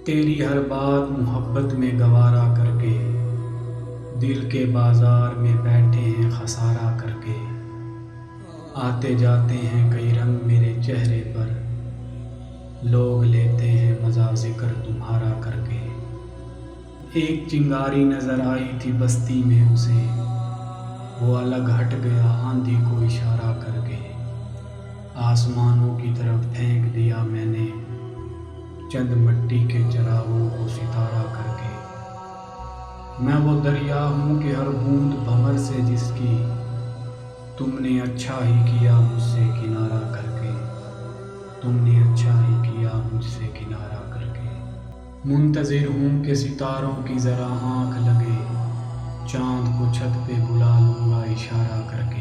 تیری ہر بات محبت میں گوارا کر کے، دل کے بازار میں بیٹھے ہیں خسارہ کر کے۔ آتے جاتے ہیں کئی رنگ میرے چہرے پر، لوگ لیتے ہیں مزہ ذکر تمہارا کر کے۔ ایک چنگاری نظر آئی تھی بستی میں اسے، وہ الگ ہٹ گیا آندھی کو اشارہ کر کے۔ آسمانوں کی طرف پھینک دیا میں نے چند مٹی کے چراغوں کو ستارہ کر کے۔ میں وہ دریا ہوں کہ ہر بوند بھنور سے جس کی، تم نے اچھا ہی کیا مجھ سے کنارہ کر کے۔ تم نے اچھا ہی کیا مجھ سے کنارہ کر کے۔ منتظر ہوں کہ ستاروں کی ذرا آنکھ لگے، چاند کو چھت پہ بلا لوں گا اشارہ کر کے۔